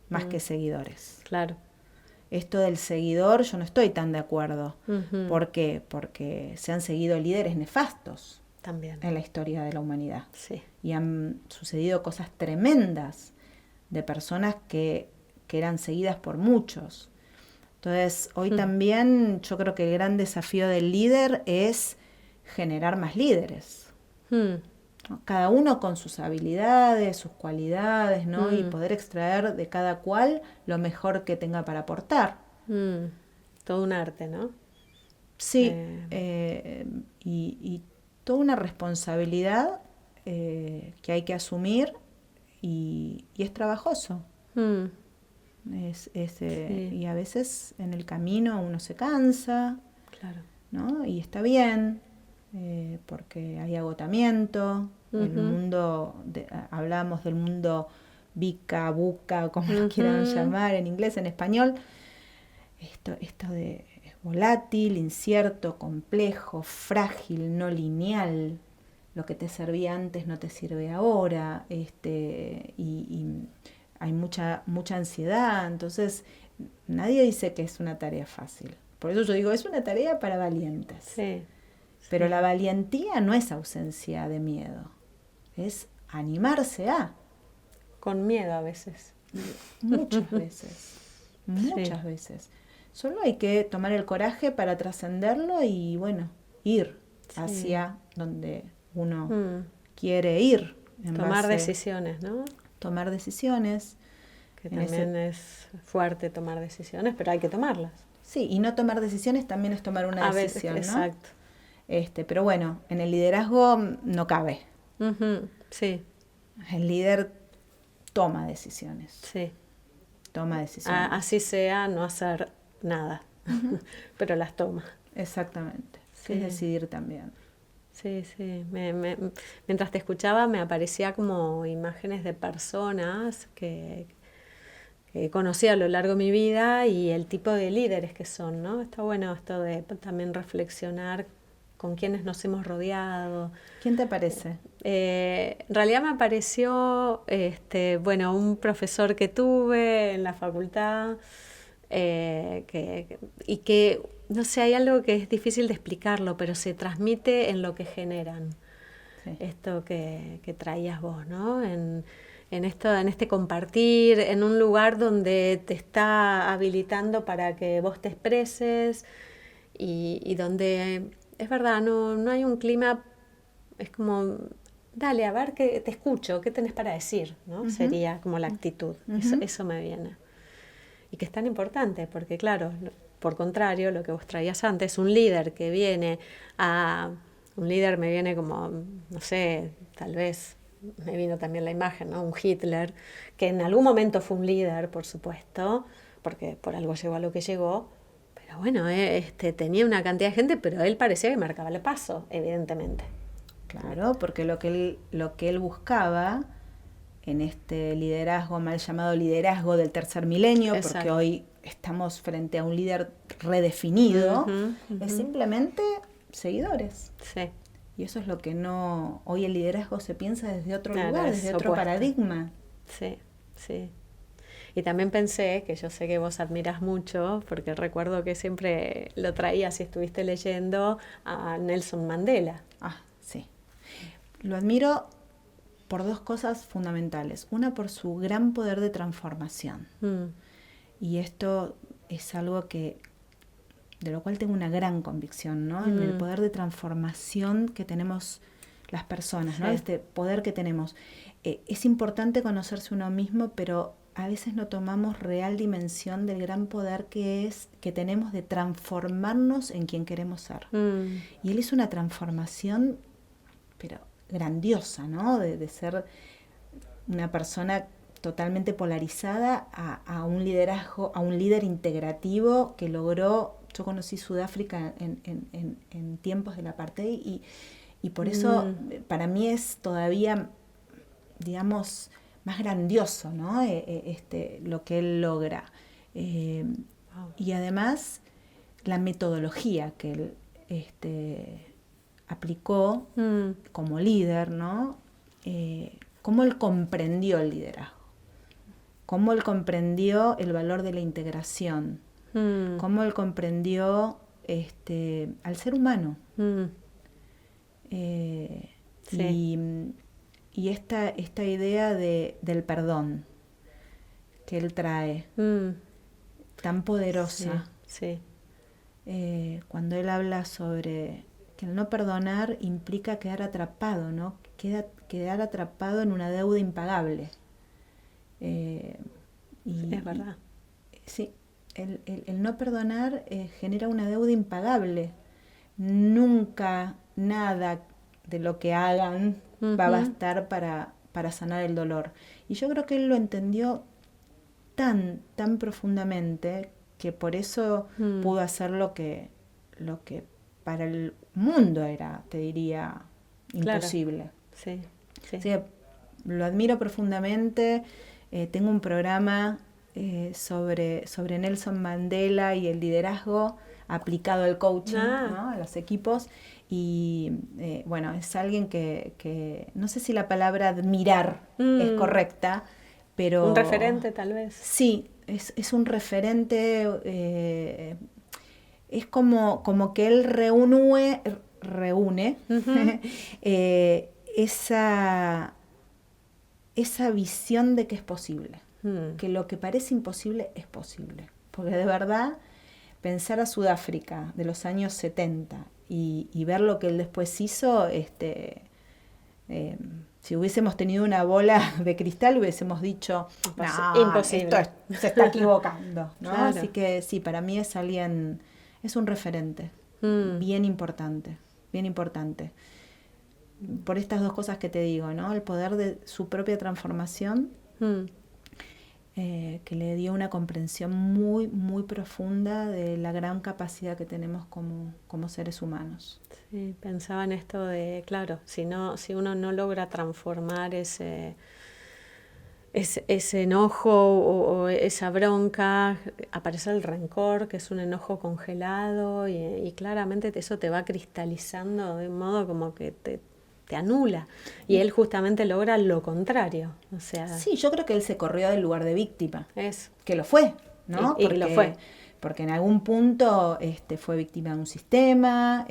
más que seguidores. Claro. Esto del seguidor yo no estoy tan de acuerdo. ¿Por qué? Porque se han seguido líderes nefastos también en la historia de la humanidad. Sí. Y han sucedido cosas tremendas de personas que eran seguidas por muchos. Entonces, hoy también yo creo que el gran desafío del líder es generar más líderes. Cada uno con sus habilidades, sus cualidades, ¿no? Y poder extraer de cada cual lo mejor que tenga para aportar. Todo un arte, ¿no? Sí, y toda una responsabilidad que hay que asumir y es trabajoso. Y a veces en el camino uno se cansa, claro, ¿no? Y está bien, porque hay agotamiento. El mundo, hablábamos del mundo bica, buca, como lo quieran llamar en inglés, en español. Esto de es volátil, incierto, complejo, frágil, no lineal. Lo que te servía antes no te sirve ahora. Y hay mucha ansiedad. Entonces, nadie dice que es una tarea fácil. Por eso yo digo, es una tarea para valientes. Sí. Pero la valentía no es ausencia de miedo, es animarse a. Con miedo a veces. Muchas veces. Solo hay que tomar el coraje para trascenderlo y, bueno, ir hacia donde uno quiere ir. Tomar decisiones, ¿no? Tomar decisiones. Que también es fuerte tomar decisiones, pero hay que tomarlas. Sí, y no tomar decisiones también es tomar una decisión, veces, ¿no? Exacto. Pero bueno, en el liderazgo no cabe. Sí. El líder toma decisiones. Sí. Toma decisiones. Así sea no hacer nada, pero las toma. Exactamente. Sí. Es decidir también. Sí. Mientras te escuchaba me aparecía como imágenes de personas que conocí a lo largo de mi vida y el tipo de líderes que son, ¿no? Está bueno esto de también reflexionar con quienes nos hemos rodeado. ¿Quién te parece? En realidad me apareció un profesor que tuve en la facultad y que, no sé, hay algo que es difícil de explicarlo, pero se transmite en lo que generan. Sí. Esto que traías vos, ¿no? En este compartir, en un lugar donde te está habilitando para que vos te expreses y donde, es verdad, no hay un clima, es como, dale, a ver, que te escucho, ¿qué tenés para decir? ¿No? Sería como la actitud, eso me viene. Y que es tan importante, porque claro, por contrario, lo que vos traías antes, un líder que viene un líder me viene como, no sé, tal vez me vino también la imagen, ¿no? Un Hitler, que en algún momento fue un líder, por supuesto, porque por algo llegó a lo que llegó, pero bueno, tenía una cantidad de gente, pero él parecía que marcaba el paso, evidentemente. Claro, porque lo que él buscaba en este liderazgo, mal llamado liderazgo del tercer milenio, Exacto. Porque hoy estamos frente a un líder redefinido, es simplemente seguidores. Sí. Y eso es lo que hoy el liderazgo se piensa desde otro lugar, desde otro paradigma. Sí. Y también pensé, que yo sé que vos admiras mucho, porque recuerdo que siempre lo traías y estuviste leyendo a Nelson Mandela. Sí. Lo admiro por dos cosas fundamentales. Una, por su gran poder de transformación. Y esto es algo de lo cual tengo una gran convicción, ¿no? En el poder de transformación que tenemos las personas, ¿no? Este poder que tenemos. Es importante conocerse uno mismo, pero a veces no tomamos real dimensión del gran poder que tenemos de transformarnos en quien queremos ser. Y él hizo una transformación, pero grandiosa, ¿no? De ser una persona totalmente polarizada a un liderazgo, a un líder integrativo que logró. Yo conocí Sudáfrica en tiempos del apartheid y por eso para mí es todavía, digamos, más grandioso, ¿no? Lo que él logra. Y además la metodología que él aplicó como líder, ¿no? Cómo él comprendió el liderazgo, cómo él comprendió el valor de la integración, cómo él comprendió al ser humano. Y esta idea del perdón que él trae, tan poderosa. Sí. Cuando él habla sobre que el no perdonar implica quedar atrapado, ¿no? Quedar atrapado en una deuda impagable. Es verdad. Sí, el no perdonar genera una deuda impagable. Nunca nada de lo que hagan va a bastar para sanar el dolor. Y yo creo que él lo entendió tan profundamente que por eso pudo hacer lo que para el mundo era, te diría, imposible. Claro. Sí. Sí, lo admiro profundamente. Tengo un programa sobre Nelson Mandela y el liderazgo aplicado al coaching, ¿no? A los equipos. Y bueno, es alguien que no sé si la palabra admirar es correcta, pero... Un referente tal vez. Sí, es un referente, es como que él reúne esa visión de que es posible, que lo que parece imposible es posible. Porque de verdad, pensar a Sudáfrica de los años 70 y ver lo que él después hizo, si hubiésemos tenido una bola de cristal hubiésemos dicho, no, imposible. Esto se está equivocando, ¿no? Claro. Así que sí, para mí es un referente bien importante. Por estas dos cosas que te digo, ¿no? El poder de su propia transformación, que le dio una comprensión muy, muy profunda de la gran capacidad que tenemos como seres humanos. Sí, pensaba en esto de, claro, si uno no logra transformar ese enojo o esa bronca, aparece el rencor, que es un enojo congelado, y claramente eso te va cristalizando de un modo como que te anula. Y él justamente logra lo contrario. O sea, sí, yo creo que él se corrió del lugar de víctima. Es. Que lo fue, ¿no? Y lo fue. Porque en algún punto fue víctima de un sistema,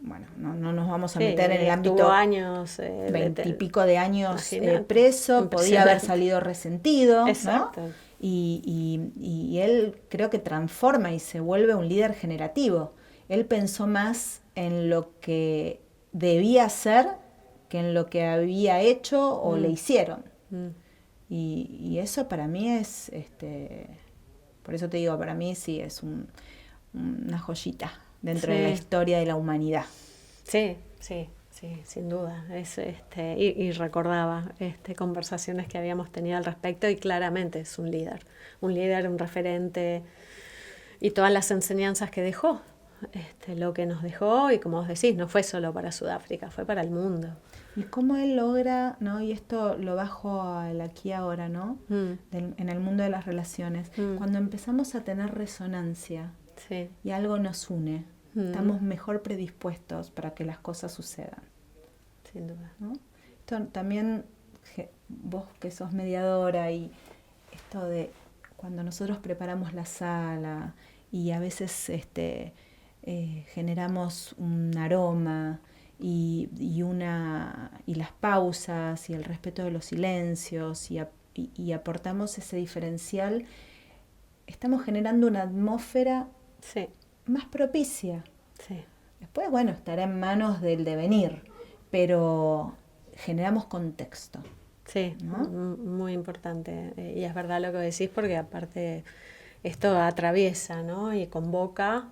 bueno, no nos vamos a meter en el ámbito... Tuvo años... 20 y pico de años preso, podía haber salido resentido, exacto, ¿no? Y él creo que transforma y se vuelve un líder generativo. Él pensó más en lo que debía hacer que en lo que había hecho o le hicieron. Y eso para mí es, por eso te digo, para mí sí es una joyita dentro de la historia de la humanidad. Sí, sin duda. Y recordaba conversaciones que habíamos tenido al respecto, y claramente es un líder, un referente, y todas las enseñanzas que dejó, lo que nos dejó, y como vos decís, no fue solo para Sudáfrica, fue para el mundo. Y cómo él logra, ¿no? Y esto lo bajo al aquí y ahora, ¿no? En el mundo de las relaciones. Cuando empezamos a tener resonancia y algo nos une, estamos mejor predispuestos para que las cosas sucedan. Sin duda. ¿No? Esto también, vos que sos mediadora, y esto de cuando nosotros preparamos la sala y a veces generamos un aroma y las pausas y el respeto de los silencios y aportamos ese diferencial, estamos generando una atmósfera más propicia. Sí. Después, bueno, estará en manos del devenir, pero generamos contexto. Sí, ¿no? Muy importante. Y es verdad lo que decís, porque aparte esto atraviesa, ¿no? Y convoca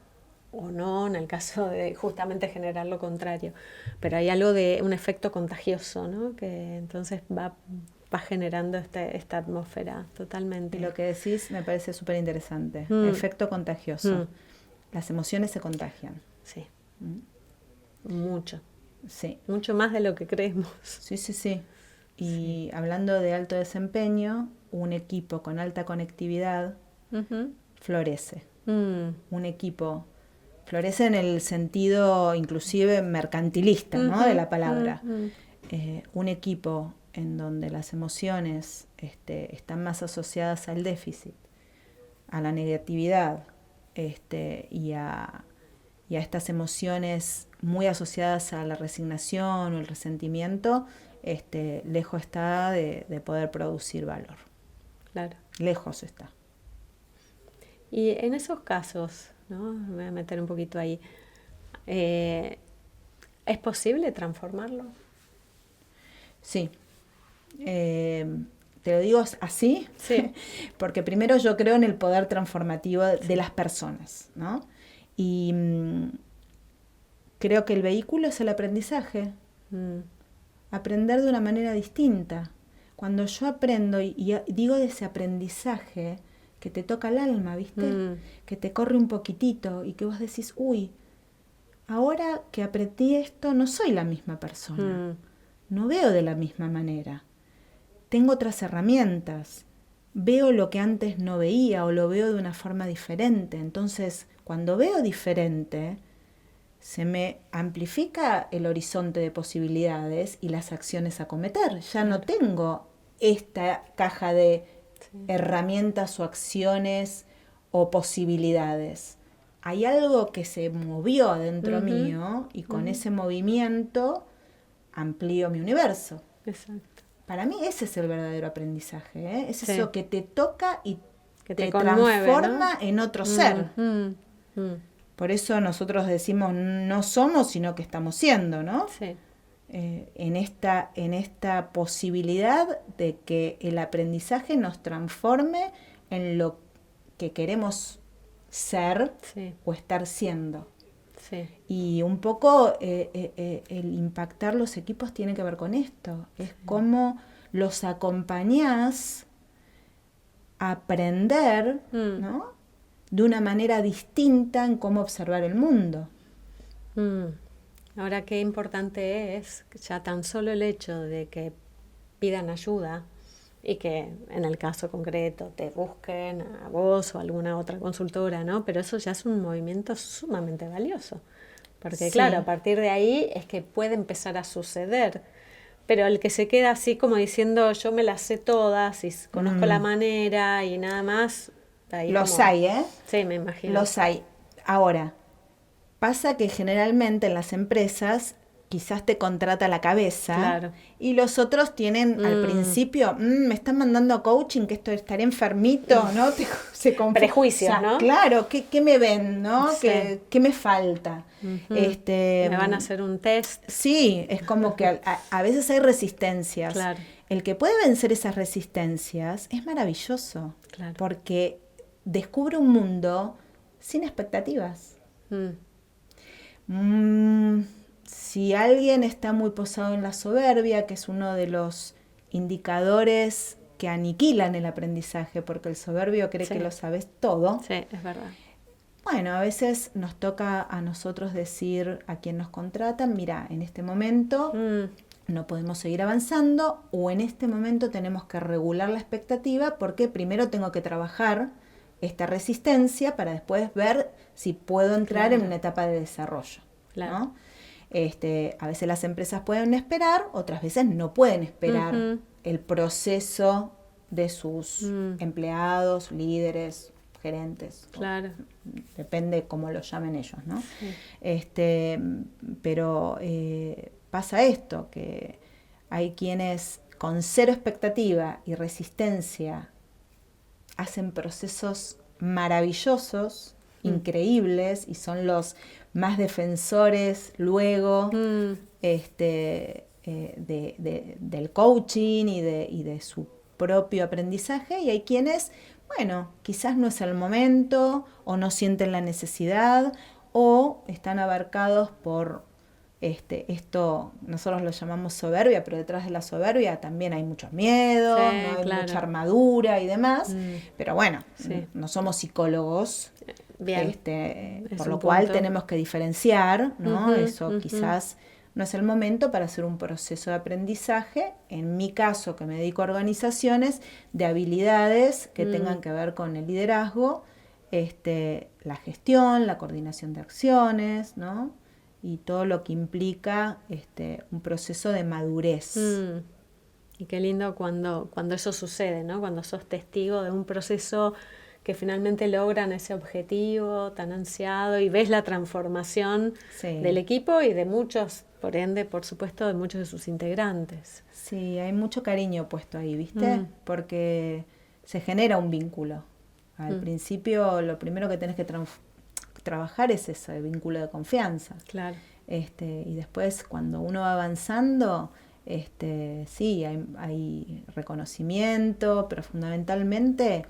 o no, en el caso de justamente generar lo contrario. Pero hay algo de un efecto contagioso, ¿no? Que entonces va generando esta atmósfera totalmente. Y lo que decís me parece súper interesante. Efecto contagioso. Las emociones se contagian. Sí. Mucho. Sí. Mucho más de lo que creemos. Sí. Y hablando de alto desempeño, un equipo con alta conectividad florece. Un equipo florece en el sentido inclusive mercantilista, ¿no? De la palabra. Un equipo en donde las emociones están más asociadas al déficit, a la negatividad y a estas emociones muy asociadas a la resignación o el resentimiento, lejos está de poder producir valor. Claro. Lejos está. Y en esos casos, ¿no? Me voy a meter un poquito ahí. ¿Es posible transformarlo? Sí. Te lo digo así, sí. Porque primero yo creo en el poder transformativo de las personas, ¿no? Y creo que el vehículo es el aprendizaje. Aprender de una manera distinta. Cuando yo aprendo, y digo de ese aprendizaje que te toca el alma, ¿viste? Que te corre un poquitito y que vos decís, uy, ahora que aprendí esto no soy la misma persona. No veo de la misma manera. Tengo otras herramientas. Veo lo que antes no veía o lo veo de una forma diferente. Entonces, cuando veo diferente, se me amplifica el horizonte de posibilidades y las acciones a cometer. Ya no tengo esta caja de herramientas o acciones o posibilidades. Hay algo que se movió adentro mío y con ese movimiento amplío mi universo. Exacto. Para mí ese es el verdadero aprendizaje, ¿eh? Es eso que te toca y que te conmueve, transforma, ¿no? En otro ser. Por eso nosotros decimos no somos, sino que estamos siendo, ¿no? Sí. En esta posibilidad de que el aprendizaje nos transforme en lo que queremos ser o estar siendo. Sí. Y un poco el impactar los equipos tiene que ver con esto. Es cómo los acompañás a aprender, ¿no? De una manera distinta en cómo observar el mundo. Ahora, qué importante es ya tan solo el hecho de que pidan ayuda y que en el caso concreto te busquen a vos o a alguna otra consultora, ¿no? Pero eso ya es un movimiento sumamente valioso. Porque claro, a partir de ahí es que puede empezar a suceder. Pero el que se queda así como diciendo yo me las sé todas y conozco la manera y nada más... Los hay, ¿eh? Sí, me imagino. Los hay. Ahora, pasa que generalmente en las empresas quizás te contrata la cabeza y los otros tienen al principio, me están mandando a coaching, que esto estaré enfermito, ¿no? Prejuicios, ¿no? Claro, ¿qué me ven, no? Sí. ¿Qué me falta? Me van a hacer un test. Sí, es como que a veces hay resistencias. Claro. El que puede vencer esas resistencias es maravilloso, porque descubre un mundo sin expectativas. Si alguien está muy posado en la soberbia, que es uno de los indicadores que aniquilan el aprendizaje, porque el soberbio cree que lo sabes todo. Sí, es verdad. Bueno, a veces nos toca a nosotros decir a quien nos contratan, mira, en este momento no podemos seguir avanzando, o en este momento tenemos que regular la expectativa, porque primero tengo que trabajar esta resistencia para después ver si puedo entrar en una etapa de desarrollo, ¿no? A veces las empresas pueden esperar, otras veces no pueden esperar el proceso de sus empleados, líderes, gerentes. Claro. Depende cómo lo llamen ellos, ¿no? Sí. Pero pasa esto, que hay quienes con cero expectativa y resistencia hacen procesos maravillosos, increíbles, y son los más defensores luego del coaching y de su propio aprendizaje, y hay quienes, bueno, quizás no es el momento, o no sienten la necesidad, o están abarcados por esto, nosotros lo llamamos soberbia, pero detrás de la soberbia también hay mucho miedo, Sí, ¿no? Hay claro. mucha armadura y demás, pero bueno, Sí. no somos psicólogos, Bien. por lo cual tenemos que diferenciar, ¿no? Eso quizás no es el momento para hacer un proceso de aprendizaje, en mi caso, que me dedico a organizaciones, de habilidades que tengan que ver con el liderazgo, la gestión, la coordinación de acciones, ¿no? Y todo lo que implica un proceso de madurez. Y qué lindo cuando eso sucede, ¿no? Cuando sos testigo de un proceso que finalmente logran ese objetivo tan ansiado y ves la transformación del equipo y de muchos, por ende, por supuesto, de muchos de sus integrantes. Sí, hay mucho cariño puesto ahí, ¿viste? Porque se genera un vínculo. Al principio lo primero que tenés que trabajar es ese vínculo de confianza. Claro. Y después cuando uno va avanzando, sí, hay reconocimiento, pero fundamentalmente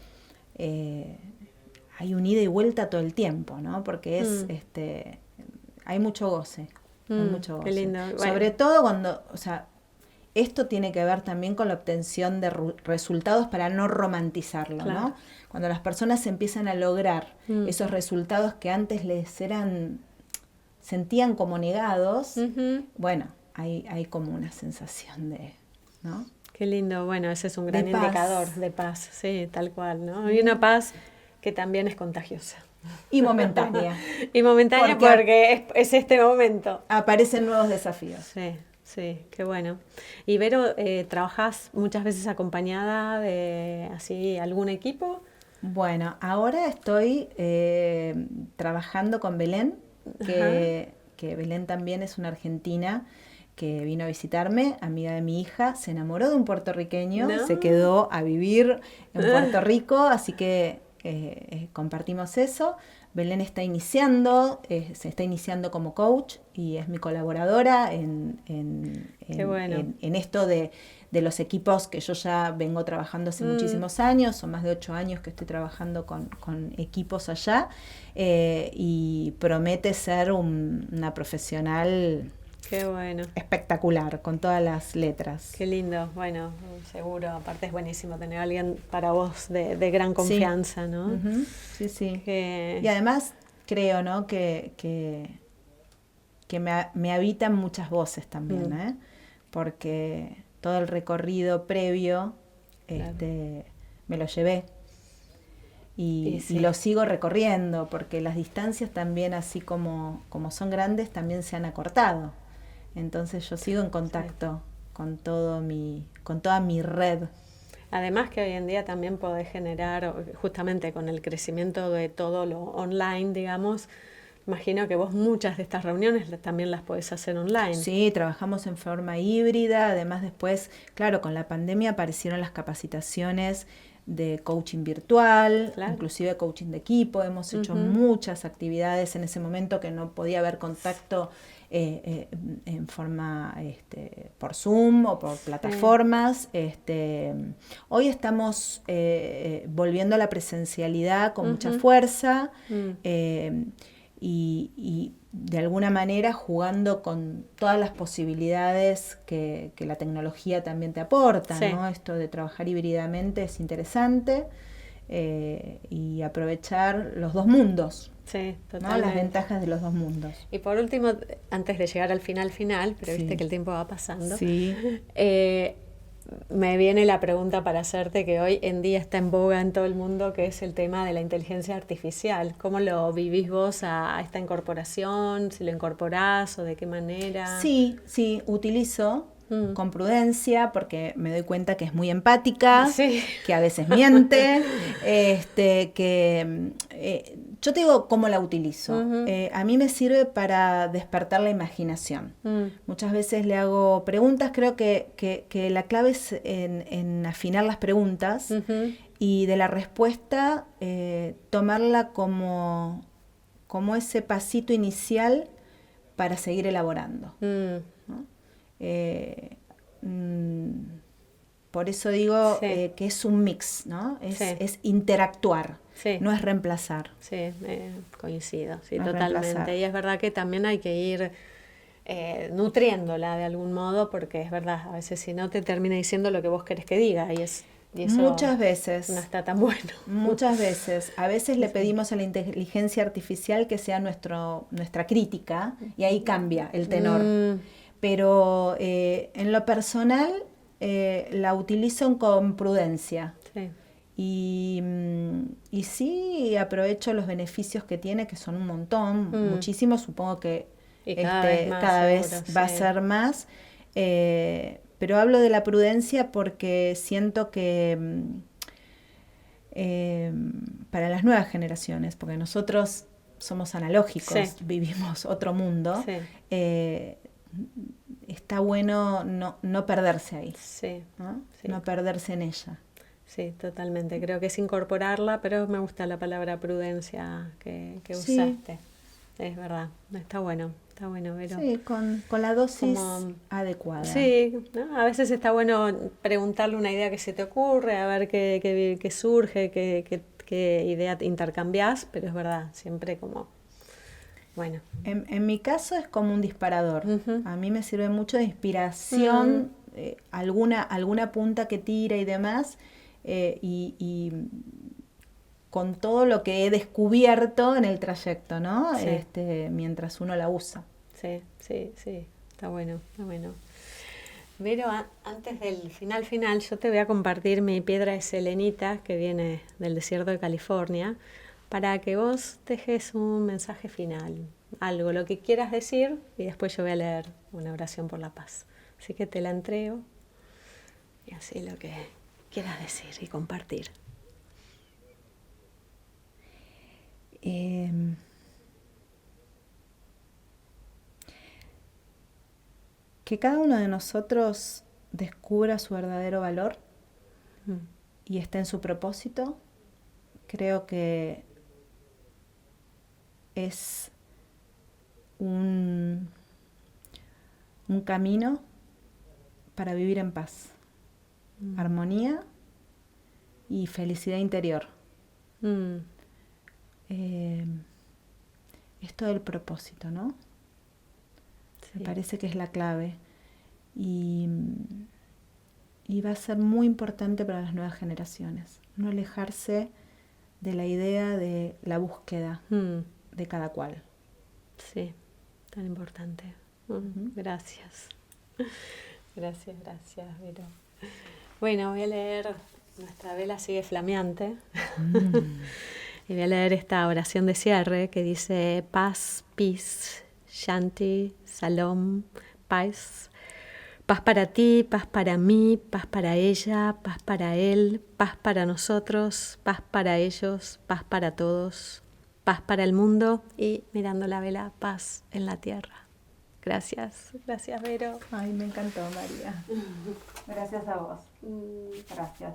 hay un ida y vuelta todo el tiempo, ¿no? Porque hay mucho goce. Hay mucho goce. Qué lindo. Sobre todo cuando, o sea, esto tiene que ver también con la obtención de resultados para no romantizarlo, claro, ¿no? Cuando las personas empiezan a lograr esos resultados que antes sentían como negados, bueno, hay como una sensación de, ¿no? Qué lindo, bueno, ese es un gran indicador de paz, sí, tal cual, ¿no? Y una paz que también es contagiosa. Y momentánea. Y momentánea porque es este momento. Aparecen nuevos desafíos. Sí. Sí, qué bueno. Y Vero, ¿trabajás muchas veces acompañada de así algún equipo? Bueno, ahora estoy trabajando con Belén, que Belén también es una argentina que vino a visitarme, amiga de mi hija, se enamoró de un puertorriqueño, se quedó a vivir en Puerto Rico, así que compartimos eso. Belén está iniciando, se está iniciando como coach y es mi colaboradora en esto de los equipos que yo ya vengo trabajando hace muchísimos años, son más de 8 años que estoy trabajando con equipos allá, y promete ser una profesional. Qué bueno. Espectacular, con todas las letras. Qué lindo, bueno, seguro, aparte es buenísimo tener a alguien para vos de gran confianza, sí, ¿no? Sí, sí. Y además creo, ¿no? que me habitan muchas voces también, porque todo el recorrido previo claro, me lo llevé. Y lo sigo recorriendo, porque las distancias también, así como son grandes, también se han acortado. Entonces yo sigo en contacto con toda mi red. Además que hoy en día también podés generar, justamente con el crecimiento de todo lo online, digamos, imagino que vos muchas de estas reuniones también las podés hacer online. Sí, trabajamos en forma híbrida. Además después, claro, con la pandemia aparecieron las capacitaciones de coaching virtual, claro, inclusive coaching de equipo. Hemos hecho muchas actividades en ese momento que no podía haber contacto en forma por Zoom o por plataformas. Hoy estamos volviendo a la presencialidad con mucha fuerza y de alguna manera jugando con todas las posibilidades que la tecnología también te aporta, ¿no? Esto de trabajar híbridamente es interesante, y aprovechar los dos mundos. Sí, totalmente. ¿No? Las ventajas de los dos mundos. Y por último, antes de llegar al final, pero viste que el tiempo va pasando, me viene la pregunta para hacerte, que hoy en día está en boga en todo el mundo, que es el tema de la inteligencia artificial. ¿Cómo lo vivís vos a esta incorporación? ¿Si lo incorporás o de qué manera? Sí, utilizo. con prudencia, porque me doy cuenta que es muy empática, sí. que a veces miente, yo te digo cómo la utilizo. A mí me sirve para despertar la imaginación. Muchas veces le hago preguntas, creo que la clave es en afinar las preguntas y de la respuesta tomarla como ese pasito inicial para seguir elaborando. ¿No? Por eso digo que es un mix, ¿no? Es interactuar, no es reemplazar. Sí, coincido, sí, no totalmente. Reemplazar. Y es verdad que también hay que ir nutriéndola de algún modo, porque es verdad, a veces si no te termina diciendo lo que vos querés que diga, y eso muchas veces no está tan bueno. Muchas veces. A veces le pedimos a la inteligencia artificial que sea nuestra crítica, y ahí cambia el tenor. Pero en lo personal la utilizo con prudencia. Sí. Y sí aprovecho los beneficios que tiene, que son un montón, muchísimos. Supongo que cada vez va a ser más. Pero hablo de la prudencia porque siento que para las nuevas generaciones, porque nosotros somos analógicos, vivimos otro mundo, está bueno no perderse ahí, ¿no? No perderse en ella. Sí, totalmente. Creo que es incorporarla, pero me gusta la palabra prudencia que usaste. Es verdad, está bueno, Vero. Sí, con la dosis adecuada. Sí, ¿no? A veces está bueno preguntarle una idea que se te ocurre, a ver qué surge, qué idea intercambiás, pero es verdad, siempre como... Bueno. En mi caso es como un disparador. A mí me sirve mucho de inspiración, alguna punta que tira y demás, y con todo lo que he descubierto en el trayecto, ¿no? Mientras uno la usa. Sí, está bueno. Pero antes del final, yo te voy a compartir mi piedra de selenita, que viene del desierto de California, para que vos dejes un mensaje final, algo, lo que quieras decir, y después yo voy a leer una oración por la paz. Así que te la entrego, y así lo que quieras decir y compartir. Que cada uno de nosotros descubra su verdadero valor y esté en su propósito. Creo que es un camino para vivir en paz, armonía y felicidad interior. Esto del propósito, ¿no? Me parece que es la clave y va a ser muy importante para las nuevas generaciones. No alejarse de la idea de la búsqueda de cada cual. Sí, tan importante. Gracias. Gracias, Vero. Bueno, voy a leer, nuestra vela sigue flameante. Y voy a leer esta oración de cierre que dice: paz, peace, shanti, salom, paz. Paz para ti, paz para mí, paz para ella, paz para él, paz para nosotros, paz para ellos, paz para todos, paz para el mundo y, mirando la vela, paz en la tierra. Gracias, Vero. Ay, me encantó, María. Gracias a vos. Gracias.